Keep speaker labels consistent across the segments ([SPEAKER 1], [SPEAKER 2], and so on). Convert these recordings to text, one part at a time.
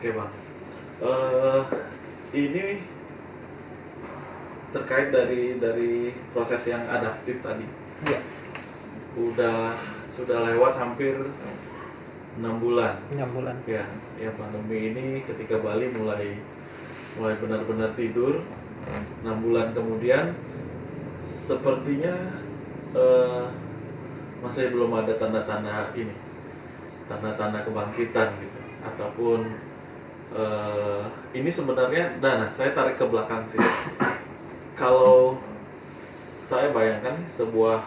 [SPEAKER 1] Oke Bang, Eh ini terkait dari proses yang adaptif tadi.
[SPEAKER 2] Iya.
[SPEAKER 1] Sudah lewat hampir 6 bulan.
[SPEAKER 2] 6 bulan.
[SPEAKER 1] Ya, pandemi ini ketika Bali mulai benar-benar tidur. 6 bulan kemudian sepertinya masih belum ada tanda-tanda kebangkitan gitu, ataupun ini sebenarnya, saya tarik ke belakang sih. Kalau saya bayangkan sebuah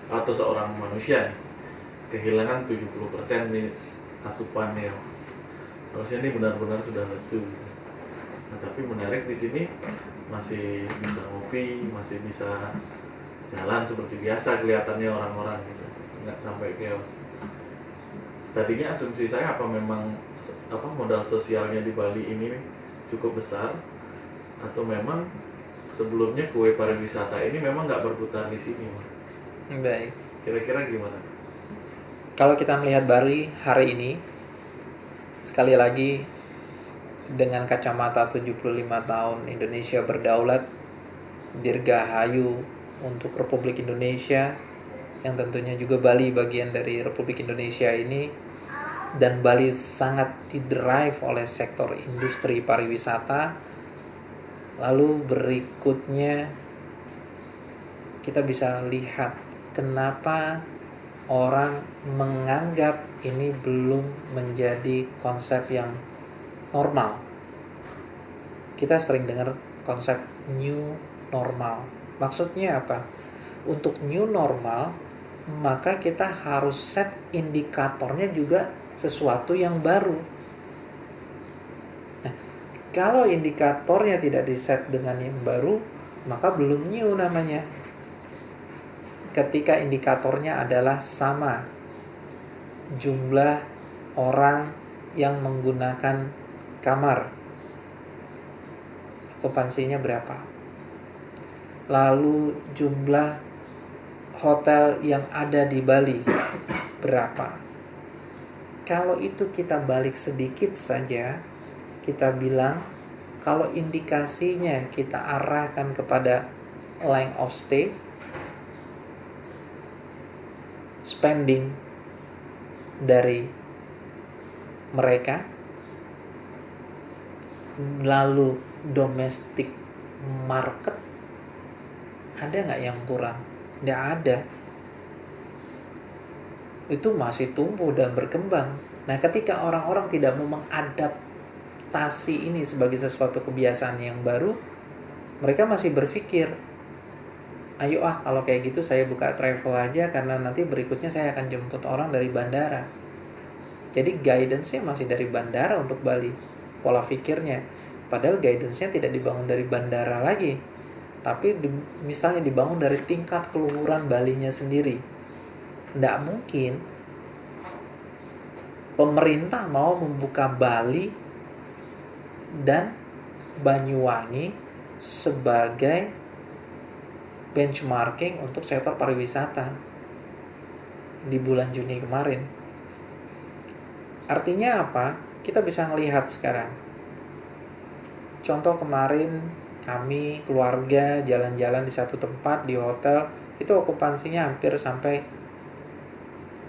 [SPEAKER 1] atau seorang manusia kehilangan 70% nih asupannya, harusnya ini benar-benar sudah lesu. Nah, tapi menarik di sini masih bisa ngopi, masih bisa jalan seperti biasa kelihatannya orang-orang gitu, nggak sampai chaos. Tadinya asumsi saya apa memang modal sosialnya di Bali ini cukup besar, atau memang sebelumnya kue pariwisata ini memang nggak berputar di sini.
[SPEAKER 2] Baik.
[SPEAKER 1] Kira-kira gimana?
[SPEAKER 2] Kalau kita melihat Bali hari ini, sekali lagi dengan kacamata 75 tahun Indonesia berdaulat, dirgahayu untuk Republik Indonesia, yang tentunya juga Bali bagian dari Republik Indonesia ini, dan Bali sangat didrive oleh sektor industri pariwisata. Lalu berikutnya kita bisa lihat kenapa orang menganggap ini belum menjadi konsep yang normal. Kita sering dengar konsep new normal. Maksudnya apa? Untuk new normal, maka kita harus set indikatornya juga sesuatu yang baru. Nah, kalau indikatornya tidak diset dengan yang baru, maka belum new namanya. Ketika indikatornya adalah sama, jumlah orang yang menggunakan kamar, okupansinya berapa, lalu jumlah hotel yang ada di Bali berapa. Kalau itu kita balik sedikit saja, kita bilang kalau indikasinya kita arahkan kepada length of stay, spending dari mereka, lalu domestic market, ada nggak yang kurang? Nggak ada. Itu masih tumbuh dan berkembang. Nah, ketika orang-orang tidak mau mengadaptasi ini sebagai sesuatu kebiasaan yang baru, mereka masih berpikir, ayo kalau kayak gitu saya buka travel aja, karena nanti berikutnya saya akan jemput orang dari bandara. Jadi guidance-nya masih dari bandara untuk Bali, pola pikirnya. Padahal guidance-nya tidak dibangun dari bandara lagi, tapi misalnya dibangun dari tingkat keluhuran Balinya sendiri. Tidak mungkin pemerintah mau membuka Bali dan Banyuwangi sebagai benchmarking untuk sektor pariwisata di bulan Juni kemarin. Artinya apa? Kita bisa melihat sekarang. Contoh kemarin kami keluarga jalan-jalan di satu tempat di hotel, itu okupansinya hampir sampai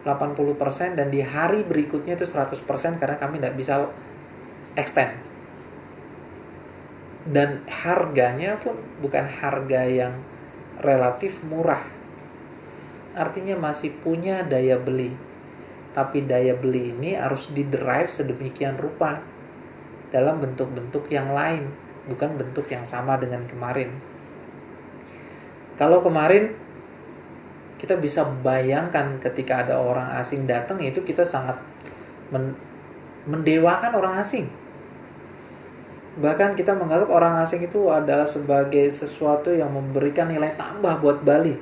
[SPEAKER 2] 80%, dan di hari berikutnya itu 100% karena kami tidak bisa extend. Dan harganya pun bukan harga yang relatif murah. Artinya masih punya daya beli. Tapi daya beli ini harus didrive sedemikian rupa dalam bentuk-bentuk yang lain, bukan bentuk yang sama dengan kemarin. Kalau kemarin kita bisa bayangkan ketika ada orang asing datang, itu kita sangat mendewakan orang asing. Bahkan kita menganggap orang asing itu adalah sebagai sesuatu yang memberikan nilai tambah buat Bali.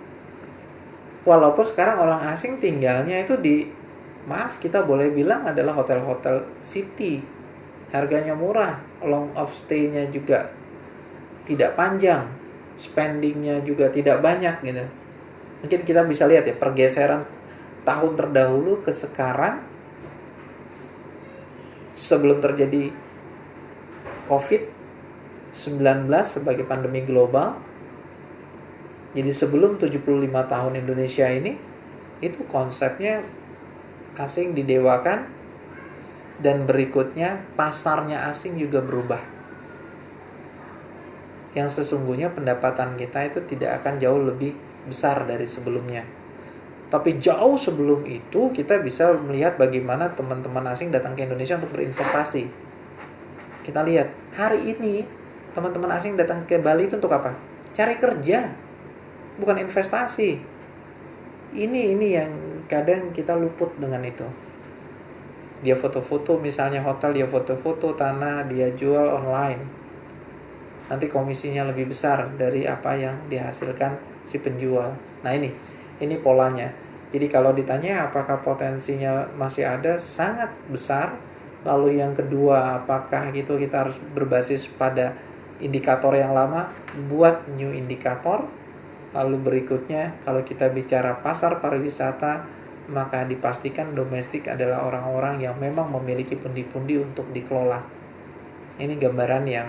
[SPEAKER 2] Walaupun sekarang orang asing tinggalnya itu kita boleh bilang adalah hotel-hotel city. Harganya murah, long of stay-nya juga tidak panjang, spending-nya juga tidak banyak gitu. Mungkin kita bisa lihat ya pergeseran tahun terdahulu ke sekarang, sebelum terjadi COVID-19 sebagai pandemi global. Jadi sebelum 75 tahun Indonesia ini, itu konsepnya asing didewakan, dan berikutnya pasarnya asing juga berubah. Yang sesungguhnya pendapatan kita itu tidak akan jauh lebih besar dari sebelumnya. Tapi jauh sebelum itu kita bisa melihat bagaimana teman-teman asing datang ke Indonesia untuk berinvestasi. Kita lihat hari ini teman-teman asing datang ke Bali itu untuk apa? Cari kerja, bukan investasi. Ini yang kadang kita luput dengan itu. Dia foto-foto misalnya hotel, dia foto-foto tanah, dia jual online. Nanti komisinya lebih besar dari apa yang dihasilkan si penjual. Nah ini polanya. Jadi kalau ditanya apakah potensinya masih ada, sangat besar. Lalu yang kedua, apakah gitu kita harus berbasis pada indikator yang lama, buat new indikator. Lalu berikutnya, kalau kita bicara pasar pariwisata, maka dipastikan domestik adalah orang-orang yang memang memiliki pundi-pundi untuk dikelola. Ini gambaran yang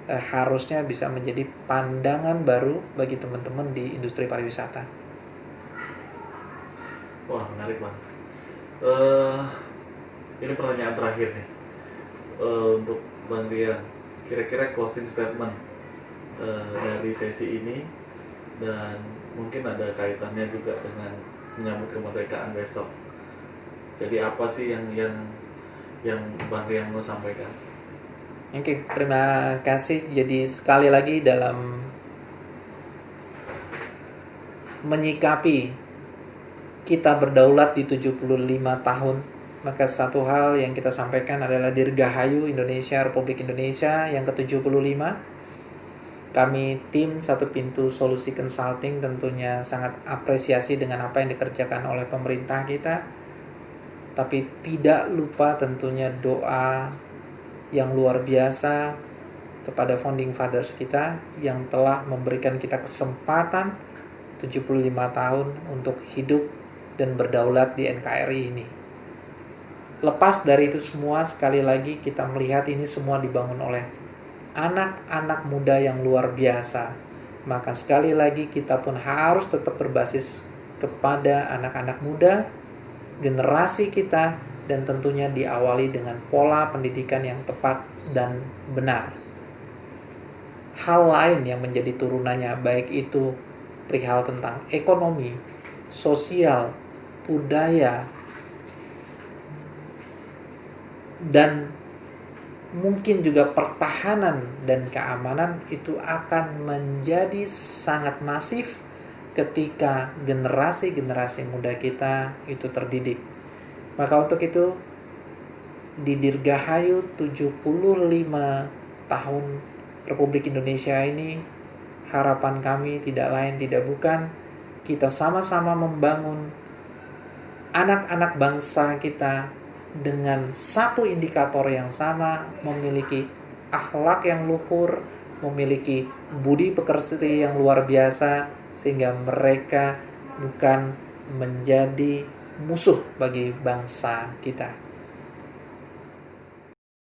[SPEAKER 2] harusnya bisa menjadi pandangan baru bagi teman-teman di industri pariwisata.
[SPEAKER 1] Wah, menarik Bang. Ini pertanyaan terakhir nih untuk Bang Rian. Kira-kira closing statement dari sesi ini, dan mungkin ada kaitannya juga dengan menyambut kemerdekaan besok. Jadi apa sih yang Bang Rian mau sampaikan?
[SPEAKER 2] Oke, terima kasih. Jadi sekali lagi dalam menyikapi kita berdaulat di 75 tahun, maka satu hal yang kita sampaikan adalah Dirgahayu Indonesia, Republik Indonesia yang ke-75. Kami tim Satu Pintu Solusi Consulting tentunya sangat apresiasi dengan apa yang dikerjakan oleh pemerintah kita. Tapi tidak lupa tentunya doa yang luar biasa kepada founding fathers kita yang telah memberikan kita kesempatan 75 tahun untuk hidup dan berdaulat di NKRI ini. Lepas dari itu semua, sekali lagi kita melihat ini semua dibangun oleh anak-anak muda yang luar biasa. Maka sekali lagi kita pun harus tetap berbasis kepada anak-anak muda, generasi kita, dan tentunya diawali dengan pola pendidikan yang tepat dan benar. Hal lain yang menjadi turunannya, baik itu perihal tentang ekonomi, sosial, budaya, dan mungkin juga pertahanan dan keamanan, itu akan menjadi sangat masif ketika generasi-generasi muda kita itu terdidik. Maka untuk itu di Dirgahayu 75 tahun Republik Indonesia ini, harapan kami tidak lain tidak bukan kita sama-sama membangun anak-anak bangsa kita dengan satu indikator yang sama, memiliki akhlak yang luhur, memiliki budi pekerti yang luar biasa, sehingga mereka bukan menjadi musuh bagi bangsa kita.